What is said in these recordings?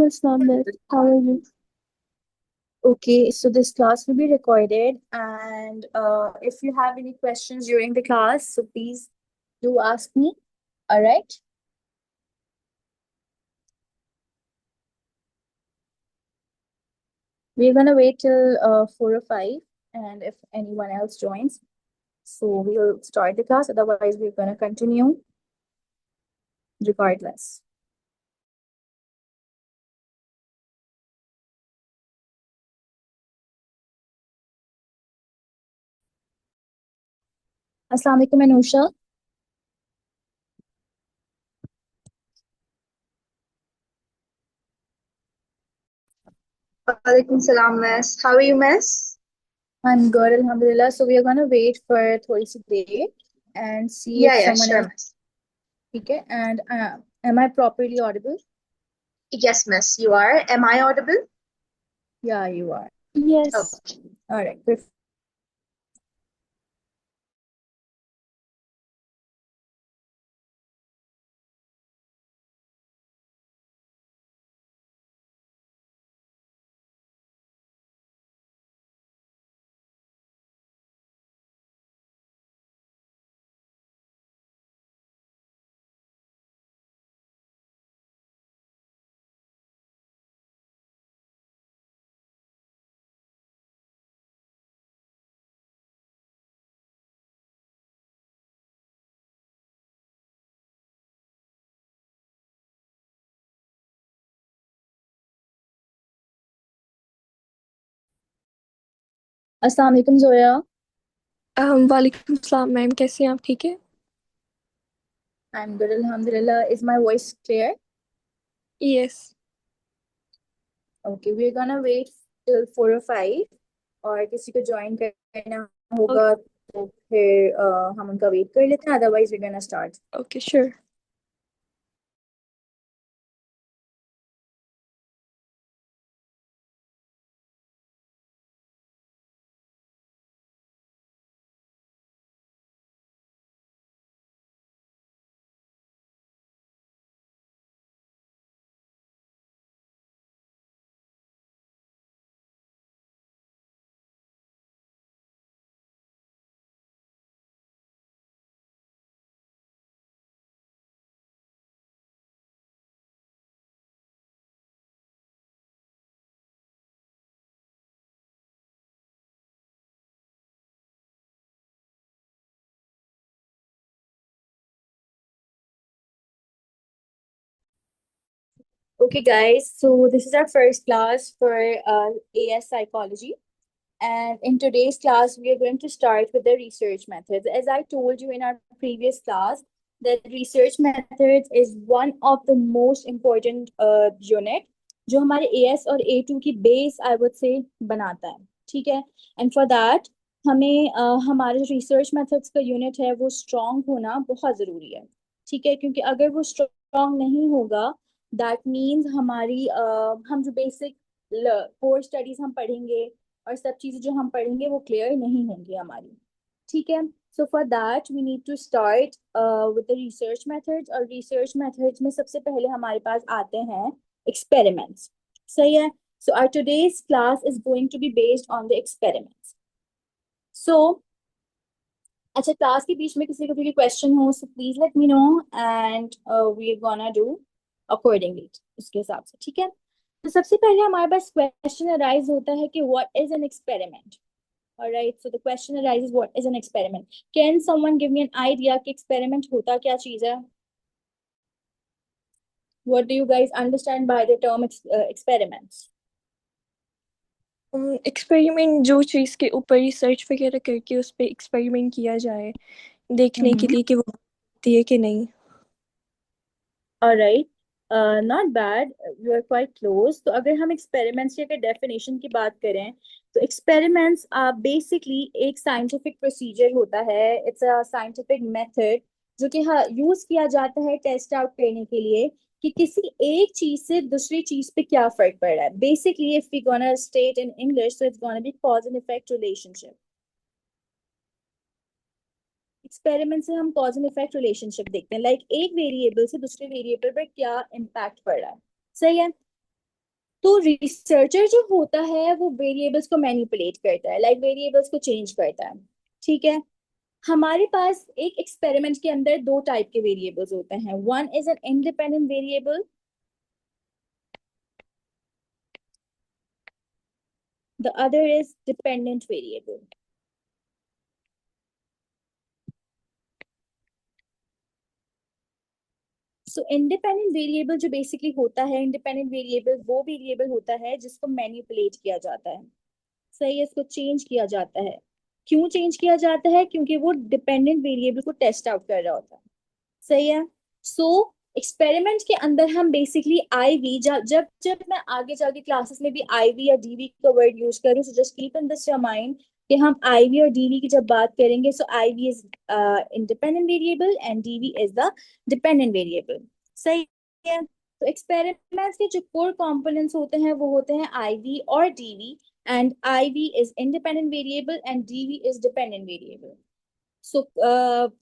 Aslam, miss. How are you? Okay, so this class will be recorded, and if you have any questions during the class, so please do ask me. All right. We're gonna wait till 4 or 5, and if anyone else joins, so we'll start the class. Otherwise, we're gonna continue regardless. Assalamu alaikum, Anusha. Walaikum salam, miss. How are you, miss? I'm good, Alhamdulillah. So we are gonna wait for थोड़ी सी देर and see if Yeah, someone sure, else. miss. Okay, and am I properly audible? Yes, miss, you are. Am I audible? Yeah, you are. Yes. Okay. All right. Perfect. अस्सलाम वालेकुम जोया. वालेकुम सलाम ma'am, कैसे हैं आप? ठीक है? I'm good, Alhamdulillah. Is my voice clear? Yes. Okay, we're gonna wait till 4 or 5, और किसी को ज्वाइन करना होगा तो फिर हम उनका वेट कर लेते हैं. Otherwise, we're gonna start. Okay, sure. Okay, guys. So this is our first class for AS Psychology. And in today's class, we are going to start with the research methods. As I told you in our previous class, that research methods is one of the most important unit जो हमारे AS और A2 की base I would say बनाता है. ठीक है. And for that हमें हमारे research methods का unit है वो strong होना बहुत ज़रूरी है. ठीक है, क्योंकि अगर वो strong नहीं होगा, that means हमारी हम जो basic core studies हम पढ़ेंगे और सब चीजें जो हम पढ़ेंगे वो क्लियर नहीं होंगी हमारी. ठीक है. So for that we need to start with the research methods, और रिसर्च मेथड्स में सबसे पहले हमारे पास आते हैं एक्सपेरिमेंट्स. सही है. So our today's class is going to be based on the experiments. So अच्छा, क्लास के बीच में किसी को भी क्वेश्चन हो so please let me know, and we are gonna do accordingly उसके हिसाब से. ठीक है. तो सबसे पहले हमारे पास क्वेश्चन अराइज होता है कि what is an experiment. All right, so the question arises, what is an experiment? Can someone give me an idea कि experiment होता क्या चीज है? What do you guys understand by the term experiments? Experiment जो चीज़ के ऊपर research वगैरह करके उस पर एक्सपेरिमेंट किया जाए, देखने के लिए कि वो होती है कि नहीं. All right, not bad. You are quite close. तो अगर हम experiments की अगर definition की बात करें तो experiments basically एक scientific procedure होता है. It's a scientific method जो कि हाँ यूज किया जाता है टेस्ट आउट करने के लिए कि किसी एक चीज से दूसरी चीज पे क्या फर्क पड़ रहा है. Basically if we gonna state in English, so it's gonna be cause and effect relationship. Experiment से हम कॉज एंड इफेक्ट रिलेशनशिप देखते हैं, लाइक एक वेरिएबल से दूसरे वेरिएबल पर क्या इम्पैक्ट पड़ रहा है. सही है. तो रिसर्चर जो होता है वो वेरिएबल्स को मैनिपुलेट करता है, लाइक वेरिएबल्स को चेंज करता है। ठीक है। हमारे पास एक एक्सपेरिमेंट के अंदर दो टाइप के वेरिएबल्स होते हैं, one is an independent variable, the other is dependent variable. So independent variable जो बेसिकली होता है, इंडिपेंडेंट वेरिएबल वो वेरिएबल होता है जिसको मैनिपुलेट किया जाता है। सही है, इसको चेंज किया जाता है। क्यों चेंज किया जाता है? क्योंकि वो डिपेंडेंट वेरिएबल को टेस्ट आउट कर रहा होता है। सही है। सो एक्सपेरिमेंट के अंदर हम बेसिकली आईवी, जब जब जब मैं आगे जाके क्लासेस में भी आईवी या डीवी का वर्ड यूज करूँ, so just keep in this your mind कि हम आईवी और डीवी की जब बात करेंगे, so IV is independent variable and DV is the dependent variable. सही है। तो एक्सपेरिमेंट्स के जो कोर कंपोनेंट्स होते हैं वो होते हैं आईवी और DV, and IV is independent variable and DV is dependent variable. So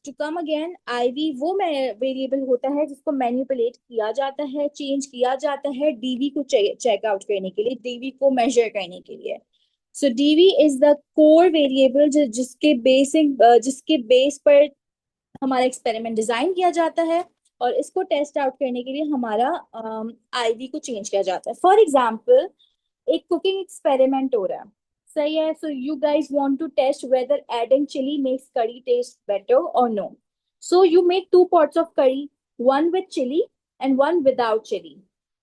to come again, IV वो वेरिएबल होता है जिसको मैनिपुलेट किया जाता है, चेंज किया जाता है डीवी को चेक आउट करने के लिए, डीवी को मेजर करने के लिए। So DV is the core variable जिसके बेस पर हमारा एक्सपेरिमेंट डिजाइन किया जाता है, और इसको टेस्ट आउट करने के लिए हमारा आईवी को चेंज किया जाता है। फॉर एग्जाम्पल, एक कुकिंग एक्सपेरिमेंट हो रहा है। सही है। So you guys want to test whether adding chilli makes curry taste better और no. So you make two pots of curry, one with chili and one without chili.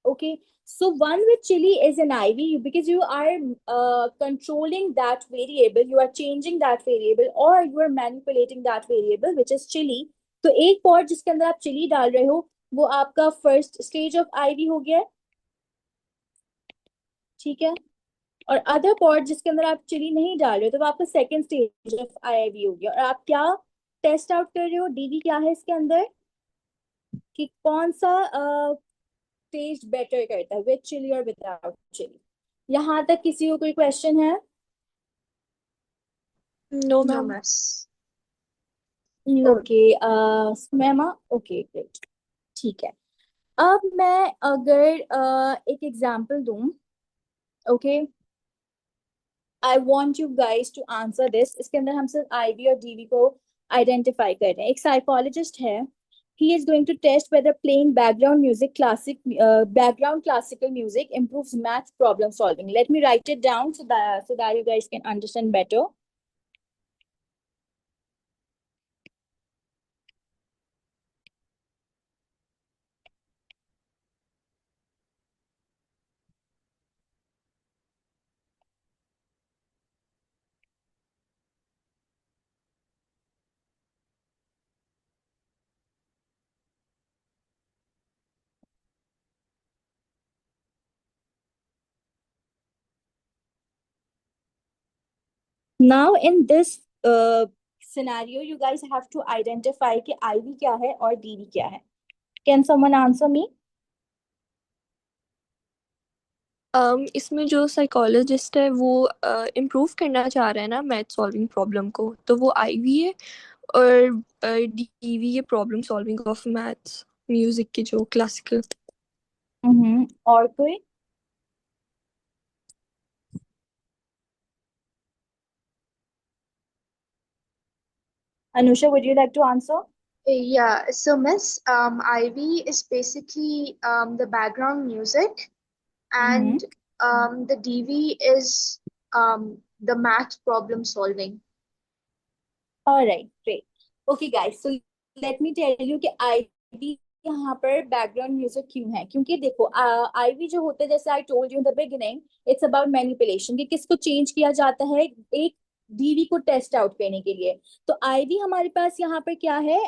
Okay. So one with chili is an IV because you are controlling that variable, you are changing that variable or you are manipulating that variable which is chili. तो एक pot जिसके अंदर आप chilli डाल रहे हो वो आपका फर्स्ट स्टेज ऑफ आईवी हो गया है। ठीक है। और अदर पॉट जिसके अंदर आप चिली नहीं डाल रहे हो तो वो आपका सेकंड स्टेज ऑफ आईवी हो गया। और आप क्या टेस्ट आउट कर रहे हो? डीवी क्या है इसके अंदर, कि कौन सा टेस्ट बेटर करता है, विद चिली और विदाउट चिली। यहाँ तक किसी को कोई क्वेश्चन है? No No, ma'am. miss. Okay. Ma'am, okay great. ठीक है। अब मैं अगर एक एग्जांपल दूं, okay, I want you guys to answer this. इसके अंदर हम सिर्फ आईवी और डीवी को आइडेंटिफाई कर रहे हैं। एक साइकोलॉजिस्ट है, he is going to test whether playing background classical music improves math problem solving. Let me write it down so that you guys can understand better. Now in this scenario, you guys have to identify कि IV क्या है और DV क्या है. Can someone answer me? इसमें जो psychologist है वो इम्प्रूव करना चाह रहा है ना मैथ सॉल्विंग प्रॉब्लम को, तो वो आईवी है। और डीवी ये problem solving of maths music के जो क्लासिकल। और कोई? Anusha, would you like to answer? Yeah, so miss, IV is basically the background music, Mm-hmm. and the DV is the math problem solving. All right, great. Okay, guys. So let me tell you कि ivy यहाँ पर background music क्यों है? क्योंकि देखो, ivy जो होता है, जैसे आई told you in the beginning, it's about manipulation, कि किसको चेंज किया जाता है एक डीवी को टेस्ट आउट करने के लिए। तो आईवी हमारे पास यहाँ पर क्या है?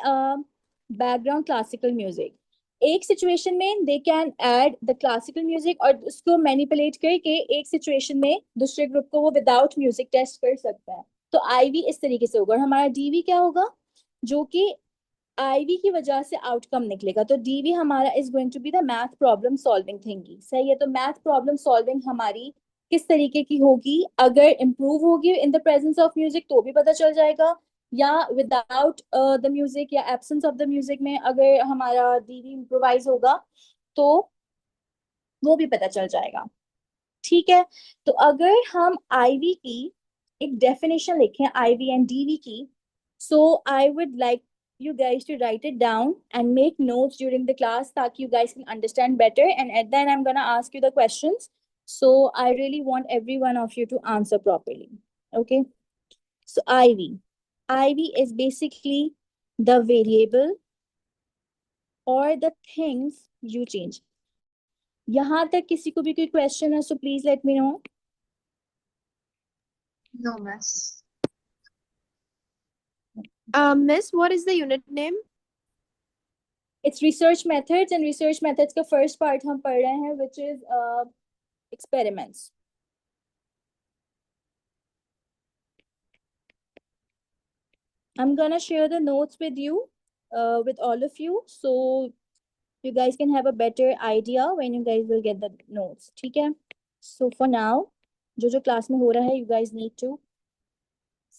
Background classical music. एक सिचुएशन में they can add the classical music और उसको मैनिपुलेट करके एक सिचुएशन में दूसरे ग्रुप को वो विदाउट म्यूजिक टेस्ट कर सकता है। तो आईवी इस तरीके से होगा। और हमारा डीवी क्या होगा? जो कि आईवी की वजह से आउटकम निकलेगा। तो डीवी हमारा is going to be the math problem solving thingy. सही है। तो मैथ प्रॉब्लम सॉल्विंग हमारी किस तरीके की होगी? अगर इम्प्रूव होगी in the presence of music तो भी पता चल जाएगा, या विदाउट द म्यूजिक या एब्सेंस ऑफ द म्यूजिक में अगर हमारा डीवी इम्प्रोवाइज होगा तो वो भी पता चल जाएगा। ठीक है। तो अगर हम आईवी की एक डेफिनेशन लिखें, आईवी एंड डीवी की, so I would like you guys to write it down and make notes during the class ताकि you guys can understand better, and at the end I'm gonna ask you the questions, so I really want every one of you to answer properly. Okay, so IV is basically the variable or the things you change. यहाँ तक किसी को भी कोई question है, so please let me know. No, miss. Miss, what is the unit name? It's research methods, and research methods का first part हम पढ़ रहे हैं, which is experiments. I'm gonna share the notes with you, with all of you, so you guys can have a better idea when you guys will get the notes. ठीक है? So for now, जो class में हो रहा है, you guys need to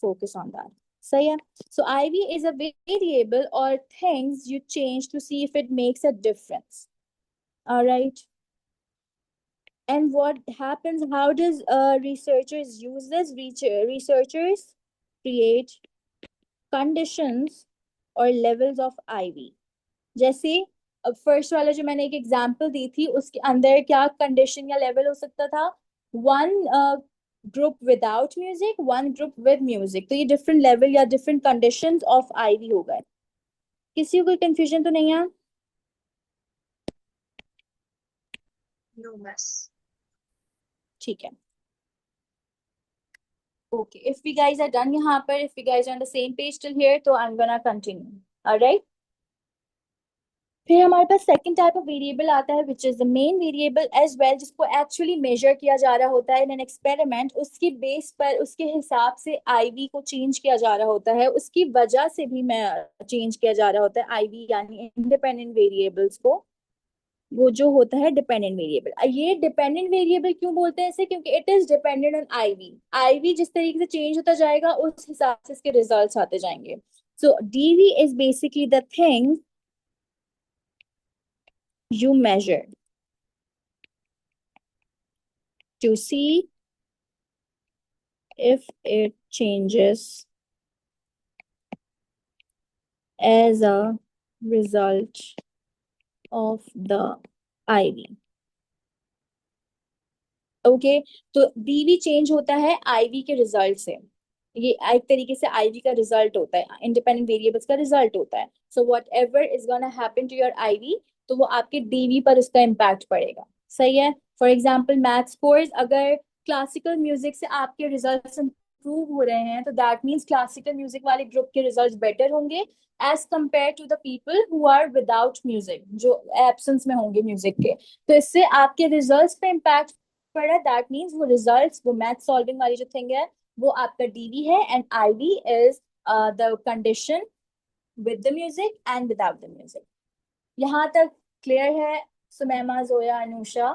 focus on that. So yeah, so IV is a variable or things you change to see if it makes a difference. All right. And what happens? How does researchers use this? Researchers create conditions or levels of IV. जैसे अब first वाला जो मैंने एक example दी थी, उसके अंदर क्या कंडीशन या लेवल हो सकता था? One group without music, one group with music, तो ये डिफरेंट लेवल या डिफरेंट कंडीशंस ऑफ आईवी हो गए। किसी को कोई कंफ्यूजन तो नहीं है? No, miss. ठीक है। Okay, if we guys are done यहाँ पर, if we guys are on the same page till here, तो I'm gonna continue. All right? फिर हमारे पास सेकंड टाइप ऑफ वेरिएबल आता है, which is the main variable as well, जिसको actually measure किया जा रहा होता है इन एन एक्सपेरिमेंट। उसकी बेस पर, उसके हिसाब से आईवी को चेंज किया जा रहा होता है, उसकी वजह से भी मैं चेंज किया जा रहा होता है आईवी, यानी इंडिपेंडेंट वेरिएबल्स को। वो जो होता है डिपेंडेंट वेरिएबल। ये डिपेंडेंट वेरिएबल क्यों बोलते हैं इसे? क्योंकि it is dependent on IV. IV जिस तरीके से चेंज होता जाएगा, उस हिसाब से इसके रिजल्ट्स आते जाएंगे। So DV is basically the thing you measure to see if it changes as a result of the IV. Okay, तो डीवी चेंज होता है आईवी के रिजल्ट से। ये एक तरीके से आईवी का रिजल्ट होता है, इंडिपेंडेंट वेरिएबल्स का रिजल्ट होता है। So whatever is gonna happen to your IV, तो वो आपके डीवी पर उसका इम्पैक्ट पड़ेगा। सही है? फॉर एग्जाम्पल मैथ स्कोर्स, अगर क्लासिकल म्यूजिक से आपके रिजल्ट इंप्रूव हो रहे हैं, तो दैट मीन्स क्लासिकल म्यूजिक वाले ग्रुप के रिजल्ट बेटर होंगे as compare to the people who are without music, जो एब्सेंस में होंगे म्यूजिक के। तो इससे आपके रिजल्ट पे इम्पैक्ट पड़ा, दैट मीन्स वो रिजल्ट्स, वो मैथ सॉल्विंग वाली जो थिंग है, वो आपका डीवी है, and IV is the condition with the music and without the music. यहाँ तक क्लियर है Sumaima, Zoya, Anusha?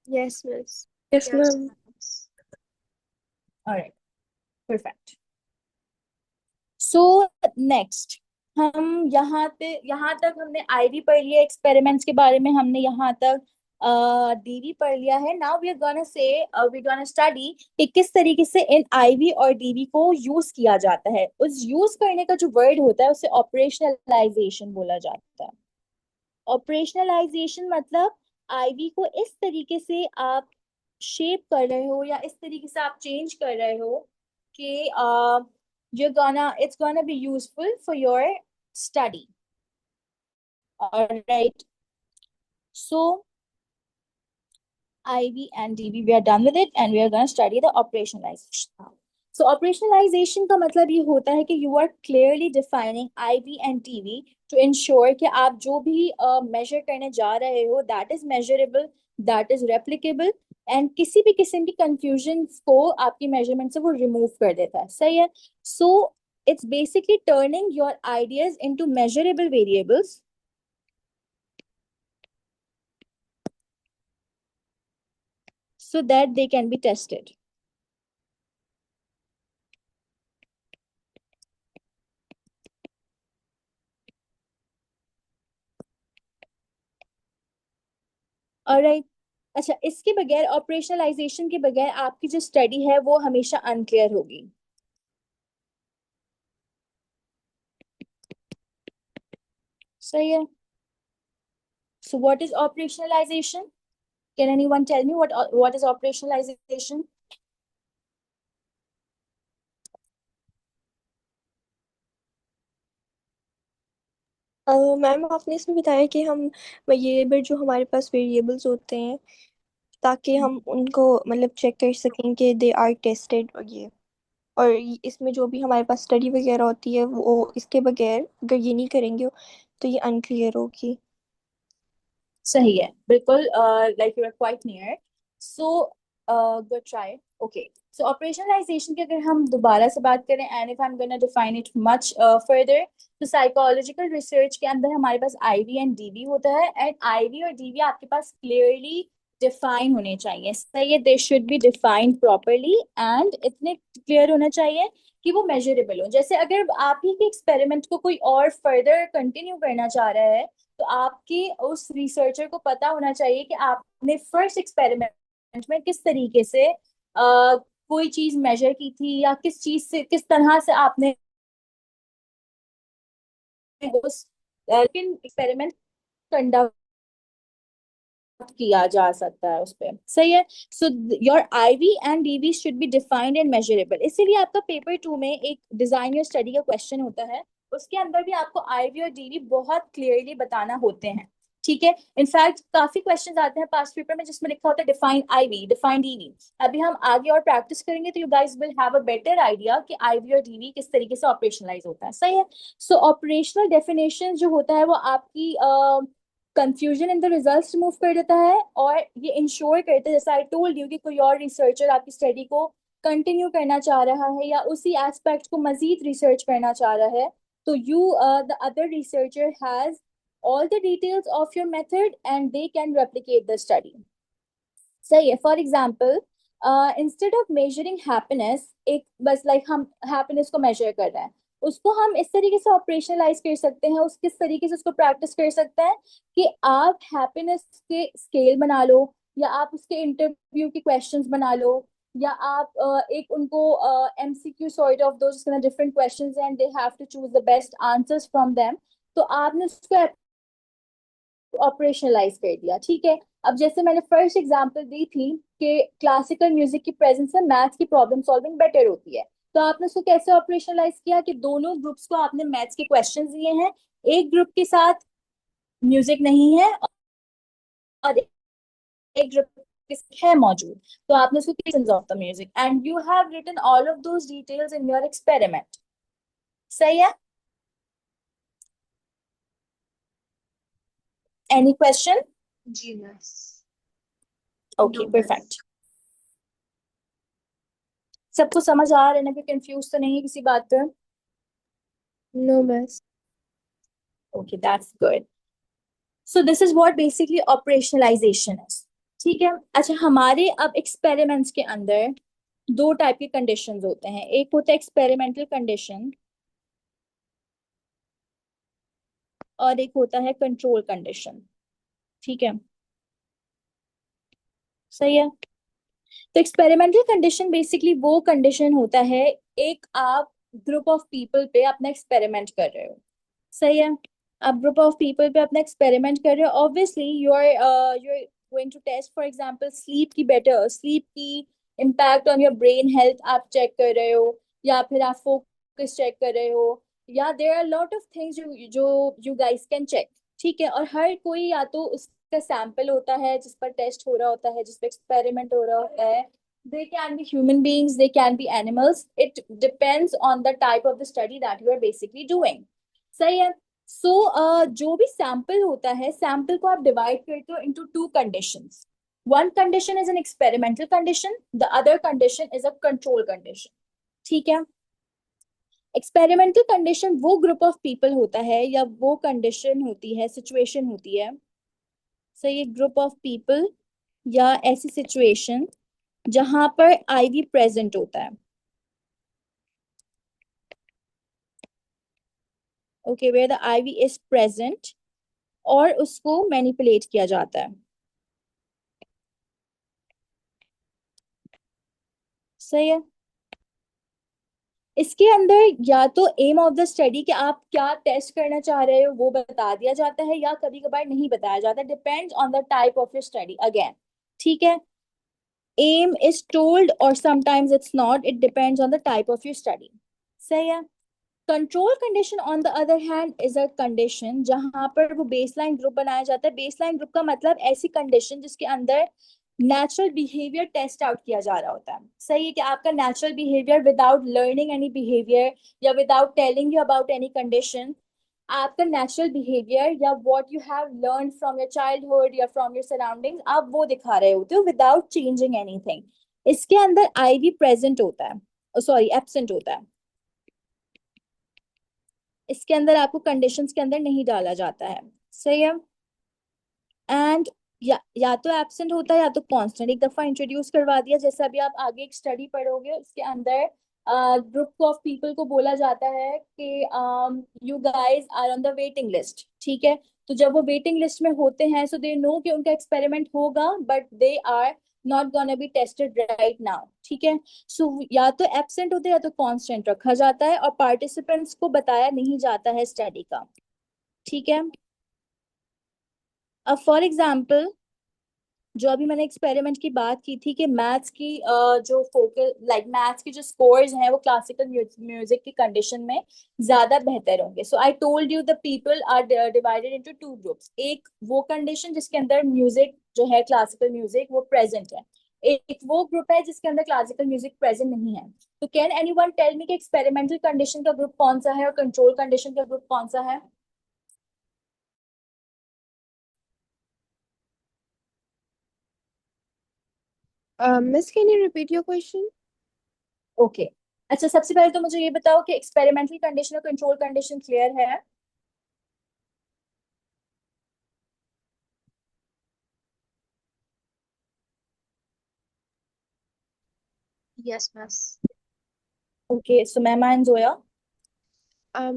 Yes, miss. Yes, Yes, ma'am. miss. Alright, perfect. So next, हम यहाँ तक हमने आईवी पढ़ लिया, एक्सपेरिमेंट्स के बारे में हमने यहाँ तक डीवी पढ़ लिया है। Now we are gonna say we gonna study कि किस तरीके से इन आईवी और डीवी को यूज किया जाता है। उस यूज करने का जो वर्ड होता है, उसे ऑपरेशनलाइजेशन बोला जाता है। ऑपरेशनलाइजेशन मतलब आईवी को इस तरीके से आप शेप कर रहे हो, या इस तरीके से आप चेंज कर रहे हो कि it's gonna be useful for your study. All right, so IV and DV, we are done with it, and we are going to study the operationalization now. So operationalization का मतलब ये होता है कि you are clearly defining IV and DV to ensure कि आप जो भी measure करने जा रहे हो, that is measurable, that is replicable, and किसी भी किस्म की confusion को आपकी measurement से वो remove कर देता है। सही है? So it's basically turning your ideas into measurable variables so that they can be tested. All right. अच्छा, इसके बगैर, ऑपरेशनलाइजेशन के बगैर आपकी जो स्टडी है वो हमेशा अनक्लियर होगी। सही है। So what is operationalization? Can anyone tell me what is operationalization? Ma'am आपने इसमें बताया कि हम ये बट जो हमारे पास वेरिएबल्स होते हैं ताकि हम उनको मतलब चेक कर सकें कि दे आर टेस्टेड और ये, और इसमें जो भी हमारे पास स्टडी वगैरह होती है वो इसके बगैर अगर ये नहीं करेंगे तो ये अनक्लियर होगी। सही है, बिल्कुल, like you are quite near. So good try. Okay, so operationalization की अगर हम दोबारा से बात करें, and if I am gonna define it much further, तो साइकोलॉजिकल रिसर्च के अंदर हमारे पास आईवी एंड डीवी होता है, एंड आईवी और डीवी आपके पास क्लियरली डिफाइन होने चाहिए। सही है, they should be defined properly and इतने क्लियर होना चाहिए कि वो मेजरेबल हो। जैसे अगर आप ही के एक्सपेरिमेंट को कोई और फर्दर कंटिन्यू करना चाह रहा है, तो आपके उस रिसर्चर को पता होना चाहिए कि आपने फर्स्ट एक्सपेरिमेंट में किस तरीके से कोई चीज मेजर की थी, या किस चीज से, किस तरह से आपने उस एक्सपेरिमेंट कंडक्ट किया जा सकता है उस पे। सही है। So your IV and DV should be defined and measurable. इसीलिए आपका पेपर 2 में एक डिजाइन योर स्टडी का क्वेश्चन होता है, उसके अंदर भी आपको आईवी और डीवी बहुत क्लियरली बताना होते हैं। ठीक है, इनफैक्ट काफी क्वेश्चंस आते हैं पास्ट पेपर में जिसमें लिखा होता है डिफाइन आईवी, डिफाइन डीवी। अभी हम आगे और प्रैक्टिस करेंगे तो you guys will have a better idea कि आईवी और डीवी किस तरीके से ऑपरेशनलाइज होता है। सही है। सो ऑपरेशनल डेफिनेशन जो होता है वो आपकी confusion in the results remove कर देता है, और ये इंश्योर करता है, जैसा आई टोल्ड यू, कि कोई और रिसर्चर आपकी स्टडी को कंटिन्यू करना चाह रहा है या उसी एस्पेक्ट को मजीद रिसर्च करना चाह रहा है, तो you the other researcher has all the details of your method and they can replicate the study. सही है। For example, instead of measuring happiness, एक बस लाइक हम हैप्पीनेस को मेजर कर रहे हैं, उसको हम इस तरीके से ऑपरेशनलाइज कर सकते हैं, उस किस तरीके से उसको प्रैक्टिस कर सकते हैं कि आप हैप्पीनेस के स्केल बना लो, या आप उसके इंटरव्यू के क्वेश्चंस बना लो, या आप एक उनको एमसीक्यू सॉर्ट ऑफ दो जिसके डिफरेंट क्वेश्चंस हैं and they have to choose the best answers from them, तो आपने उसको ऑपरेशनलाइज कर दिया। ठीक है। अब जैसे मैंने फर्स्ट एग्जांपल दी थी कि क्लासिकल म्यूजिक की प्रेजेंस में मैथ्स की प्रॉब्लम सॉल्विंग बेटर होती है, तो आपने उसको कैसे ऑपरेशनलाइज किया कि दोनों ग्रुप्स को आपने मैथ्स के क्वेश्चंस दिए हैं, एक ग्रुप के साथ म्यूजिक नहीं है और एक ग्रुप के साथ है मौजूद, तो आपने उसको reasons of the music and you have written all of those details in your experiment. सही है। Any question? जी miss. Okay, no miss. Perfect. सबको समझ आ रहा है ना, कि कंफ्यूज तो नहीं है किसी बात पे? नो बस। Okay, that's good. So this is what basically operationalisation is. ठीक है। अच्छा, हमारे अब एक्सपेरिमेंट्स के अंदर दो टाइप के कंडीशंस होते हैं, एक होता है एक्सपेरिमेंटल कंडीशन और एक होता है कंट्रोल कंडीशन। ठीक है। सही है। तो एक्सपेरिमेंटल कंडीशन बेसिकली वो कंडीशन होता है, एक आप ग्रुप ऑफ पीपल पे अपना एक्सपेरिमेंट कर रहे हो। सही है। आप ग्रुप ऑफ पीपल पे अपना एक्सपेरिमेंट कर रहे हो, obviously you are going to test for example sleep की impact on your brain health आप चेक कर रहे हो, या फिर आप फोकस चेक कर रहे हो, या there are lot of things जो जो यू गाइस कैन चेक। ठीक है। और हर कोई या तो उसका सैंपल होता है जिस पर टेस्ट हो रहा होता है, जिस पर एक्सपेरिमेंट हो रहा होता है, they can be human beings, they can be animals, it depends on the type of the study that you are basically doing. सही है। सो जो भी सैंपल होता है, सैंपल को आप डिवाइड करते हो into two conditions. One condition is an experimental condition, the other condition is a control condition. ठीक है। एक्सपेरिमेंटल कंडीशन वो ग्रुप ऑफ पीपल होता है या वो कंडीशन होती है, सिचुएशन होती है, सही है, ग्रुप ऑफ पीपल या ऐसी सिचुएशन जहां पर आईवी प्रेजेंट होता है। Okay, where the IV is present और उसको मैनिपुलेट किया जाता है। सही है। इसके अंदर या तो एम ऑफ द स्टडी कि आप क्या टेस्ट करना चाह रहे हो वो बता दिया जाता है, या कभी कभार नहीं बताया जाता, depends on the type of your study again. ठीक है, aim is told or sometimes it's not, it depends on the type of your study। सही है। Control condition on the other hand is a condition जहां पर वो baseline group बनाया जाता है। बेसलाइन ग्रुप का मतलब ऐसी कंडीशन जिसके अंदर नेचुरल बिहेवियर टेस्ट आउट किया जा रहा होता है। सही है कि आपका natural behaviour without learning any behaviour या without telling you about any condition, आपका नेचुरल बिहेवियर या what you have learn from your childhood या फ्रॉम योर सराउंडिंग्स आप वो दिखा रहे होते हो विदाउट चेंजिंग एनीथिंग। इसके अंदर आईवी प्रेजेंट होता है, सॉरी एब्सेंट होता है। इसके अंदर आपको कंडीशंस के अंदर नहीं डाला जाता है। सही है। एंड या तो एब्सेंट होता है या तो कांस्टेंट। एक दफा इंट्रोड्यूस करवा दिया, जैसे अभी आप आगे एक स्टडी पढ़ोगे उसके अंदर ग्रुप ऑफ पीपल को बोला जाता है कि you guys are on the waiting list. ठीक है, तो जब वो वेटिंग लिस्ट में होते हैं सो दे नो कि उनका एक्सपेरिमेंट होगा, but they are not gonna be tested right now. ठीक है, सो या तो एब्सेंट होते हैं या तो कांस्टेंट रखा जाता है और पार्टिसिपेंट्स को बताया नहीं जाता है स्टडी का। ठीक है, अब फॉर एग्जाम्पल जो अभी मैंने एक्सपेरिमेंट की बात की थी कि मैथ्स की जो फोकस लाइक मैथ्स के जो स्कोर्स हैं वो क्लासिकल म्यूजिक की कंडीशन में ज्यादा बेहतर होंगे। So I told you the people are divided into two groups. एक वो कंडीशन जिसके अंदर म्यूजिक जो है क्लासिकल म्यूजिक वो प्रेजेंट है, एक वो ग्रुप है जिसके अंदर क्लासिकल म्यूजिक प्रेजेंट नहीं है। तो कैन एनीवन टेल मी कि एक्सपेरिमेंटल कंडीशन का ग्रुप कौन सा है और कंट्रोल कंडीशन का ग्रुप कौन सा है? Miss, can you repeat your question? Okay, अच्छा सबसे पहले तो मुझे ये बताओ कि एक्सपेरिमेंटल कंडीशन और कंट्रोल कंडीशन क्लियर है? Yes, miss. ओके, सो मेहमान Zoya.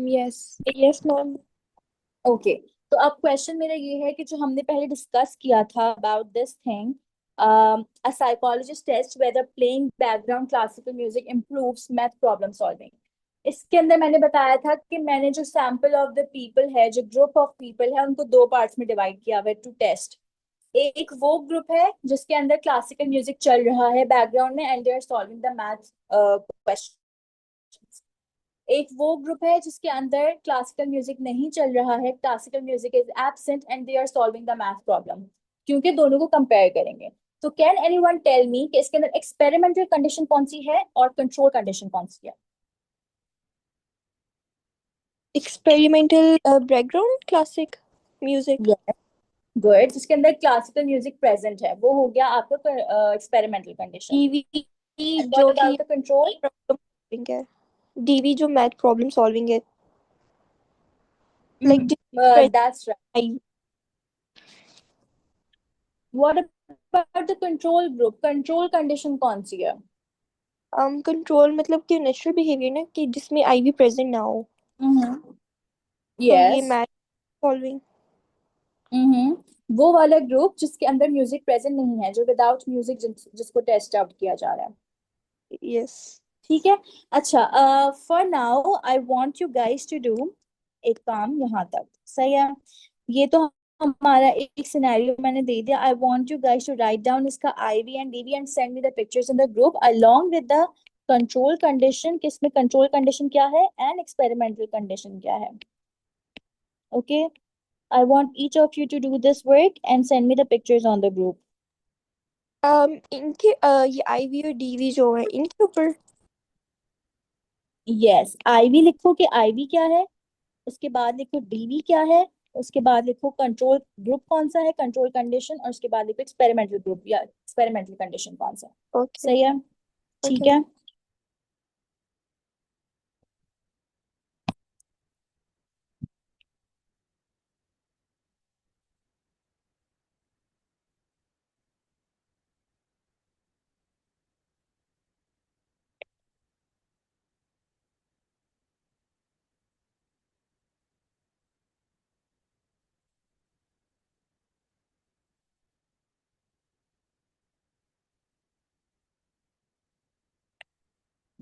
Yes. Yes, ma'am. Okay, तो अब क्वेश्चन मेरा ये है कि जो हमने पहले डिस्कस किया था about this thing, a psychologist test whether playing background classical music improves math problem solving. इसके अंदर मैंने बताया था कि मैंने जो सैंपल ऑफ द पीपल है, जो ग्रुप ऑफ पीपल है, उनको दो पार्ट्स में डिवाइड किया हुआ है टू टेस्ट। एक वो ग्रुप है जिसके अंदर क्लासिकल म्यूजिक चल रहा है बैकग्राउंड में and they are solving the math question. एक वो ग्रुप है जिसके अंदर क्लासिकल म्यूजिक नहीं चल रहा है, classical music is absent and they are solving the math problem. क्योंकि दोनों को कंपेयर करेंगे, तो कैन एनीवन टेल मी कि इसके अंदर एक्सपेरिमेंटल कंडीशन कौन सी है और कंट्रोल कंडीशन कौन सी है? Experimental background classic music. Good, जिसके अंदर क्लासिकल म्यूजिक प्रेजेंट है वो हो गया आपका experimental condition. DV and what जो कि about the control? Problem solving है. DV जो मैथ प्रॉब्लम सॉल्विंग है. Like that's right. I what about the control group, control condition कौन सी है? कंट्रोल मतलब कि नेचुरल बिहेवियर ना कि जिसमें IV प्रेजेंट ना हो. तो ये यस। Math solving. वो वाला ग्रुप जिसके अंदर म्यूजिक प्रेजेंट नहीं है, जो विदाउट म्यूजिक जिसको टेस्ट आउट किया जा रहा है। Yes. ठीक है, अच्छा for now I want you guys to do एक काम यहाँ तक। सही है, ये तो हमारा एक सिनेरियो मैंने दे दिया। I want you guys to write down इसका IV and DV and send me the pictures in the group along with the control condition, किसमें कंट्रोल कंडीशन क्या है एंड एक्सपेरिमेंटल कंडीशन क्या है। Okay, I want each of you to do this work and send me the pictures on the group. इनके ये IV और DV जो है इनके ऊपर. Yes, IV लिखो कि IV क्या है, उसके बाद लिखो DV क्या है, उसके बाद लिखो कंट्रोल ग्रुप कौन सा है, कंट्रोल कंडीशन, और उसके बाद लिखो एक्सपेरिमेंटल ग्रुप या एक्सपेरिमेंटल कंडीशन कौन सा है। Okay. सही है, ठीक Okay. है।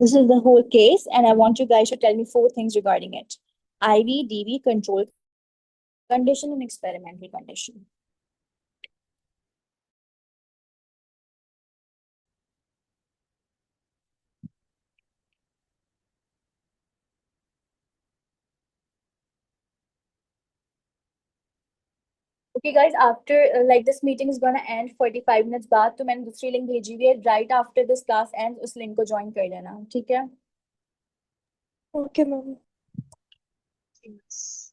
This is the whole case, and I want you guys to tell me four things regarding it. IV, DV, control condition, and experimental condition. Okay, guys, after like this meeting is gonna end 45 minutes बाद तो मैंने दूसरी link भेजी हुई है right after this class ends उस link को join कर लेना ठीक है okay ma'am. Yes.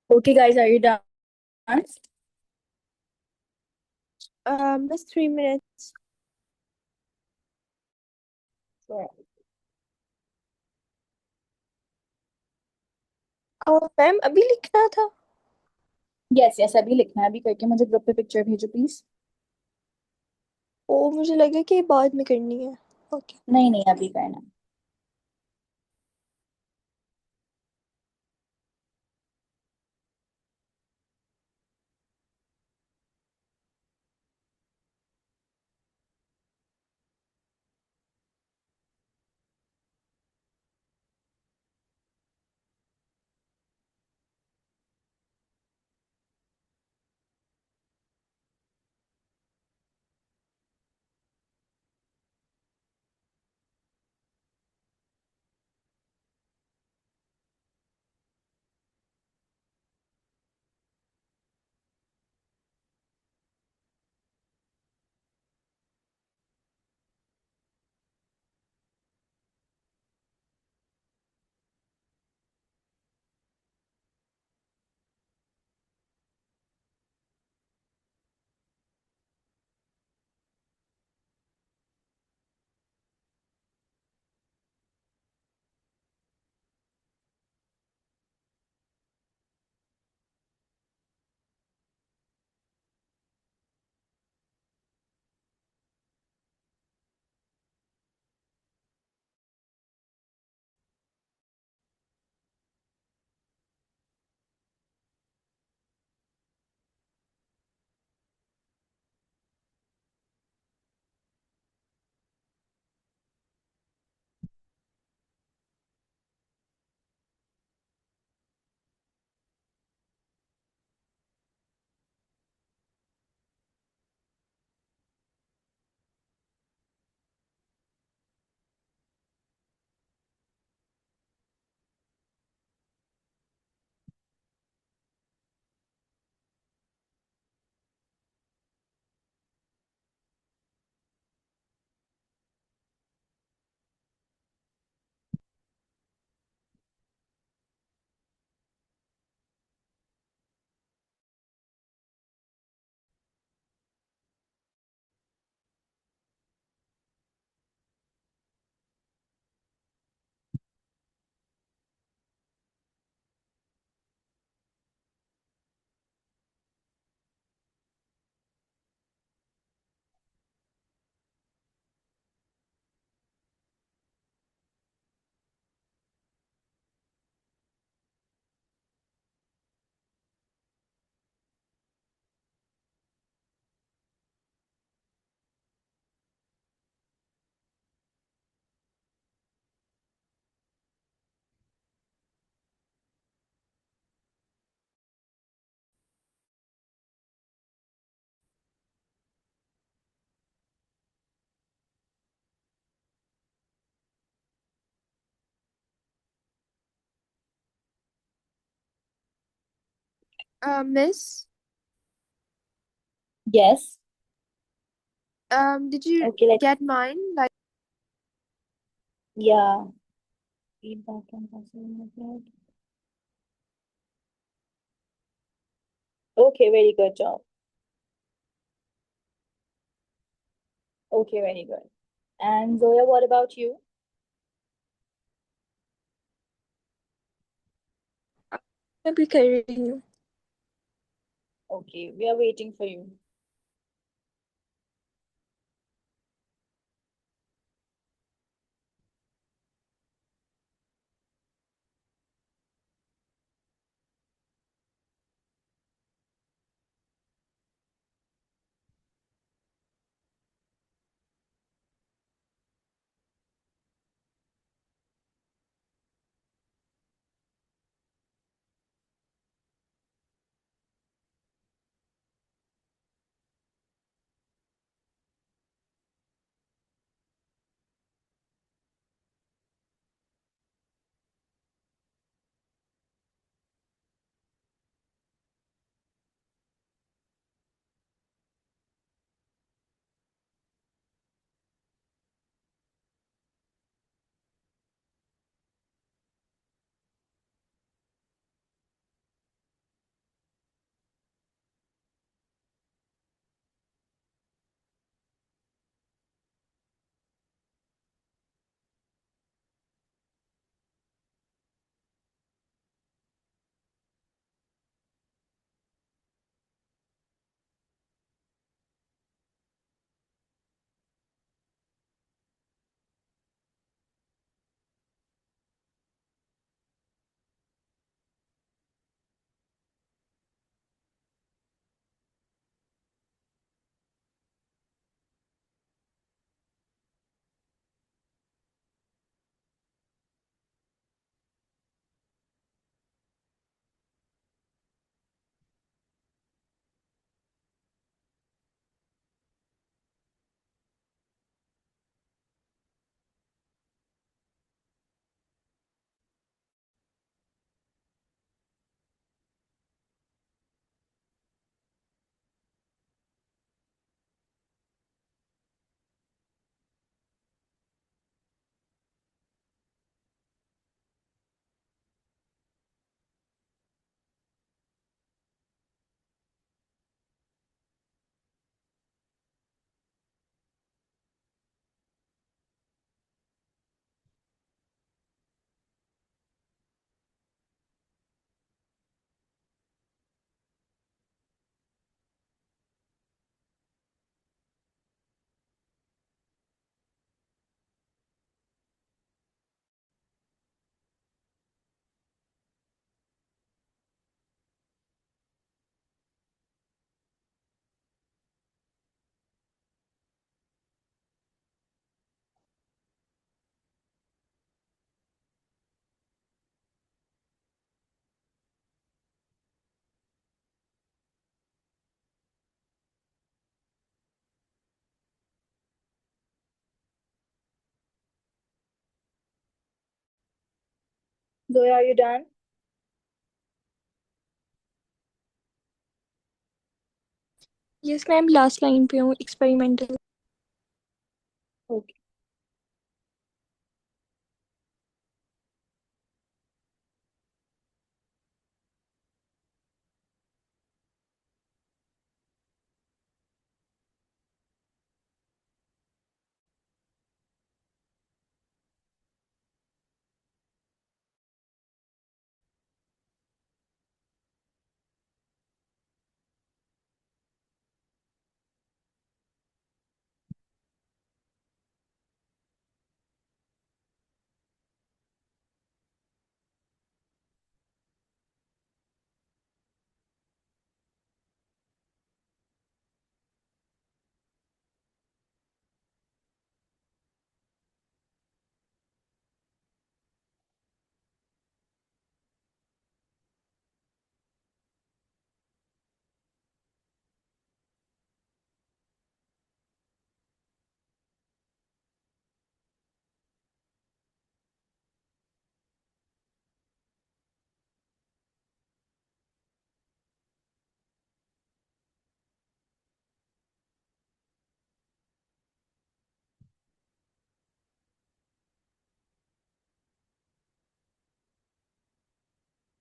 okay guys are you done बस 3 minutes। मैम अभी लिखना था। यस यस अभी लिखना है अभी करके मुझे ग्रुप पे पिक्चर भेजो प्लीज ओ मुझे लगा कि बाद में करनी है। ओके। नहीं नहीं अभी करना है Miss, Yes. did you Okay, get mine? Like, yeah. Feedback and possible method. Okay, very good job. Okay, very good. And Zoya, what about you? मैं भी कर रही हूँ. Okay, we are waiting for you. Zoya, are you done? Yes ma'am, last line पे हूँ. Experimental. Okay.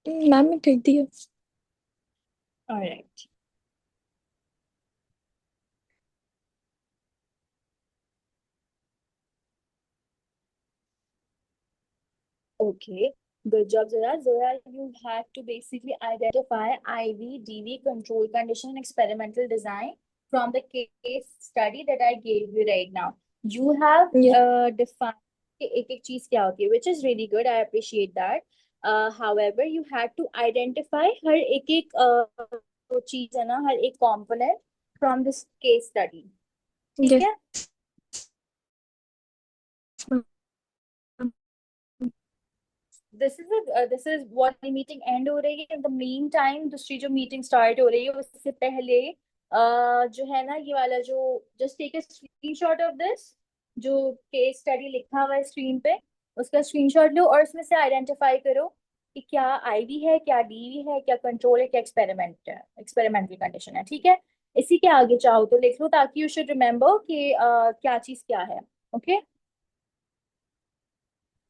Ma'am ने लिख दिया। All right. Okay, good job, Zoya. Zoya, you had to basically identify IV, DV, control condition, and experimental design from the case study that I gave you right now. You have Yeah. defined कि एक-एक चीज क्या होती है, which is really good. I appreciate that. However, you had to identify हर एक-एक जो चीज है ना, हर एक component from this case study. ठीक Yes, है? ma'am. This is what meeting and हो रही है। इन द मीन टाइम दूसरी जो मीटिंग स्टार्ट हो रही है उससे पहले जो है ना ये वाला जो just take a screenshot of this जो केस स्टडी लिखा हुआ है स्क्रीन पे, उसका स्क्रीनशॉट लो और उसमें से आइडेंटिफाई करो कि क्या आईवी है, क्या डीवी है, क्या कंट्रोल है, क्या एक्सपेरिमेंट है, एक्सपेरिमेंटल कंडीशन है। ठीक है, इसी के आगे चाहो तो लिख लो ताकि यू शुड रिमेम्बर कि क्या चीज क्या है। Okay,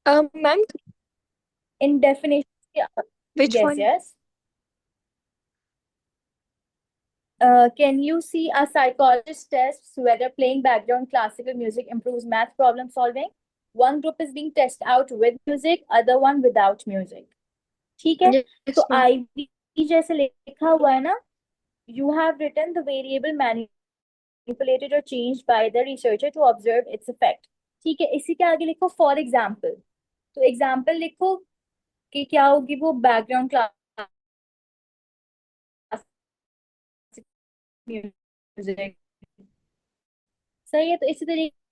Ma'am, in definition. which yes one? Yes. Can you see a psychologist tests whether playing background classical music improves math problem solving? One group is being tested out with music, other one without music. ठीक है, Yes, तो ma'am. IV जैसे लिखा हुआ है ना, you have written the variable manipulated or changed by the researcher to observe its effect. ठीक है, इसी के आगे लिखो for example। तो एग्जाम्पल लिखो कि क्या होगी वो बैकग्राउंड क्लास म्यूजिक। सही है, तो इसी तरीके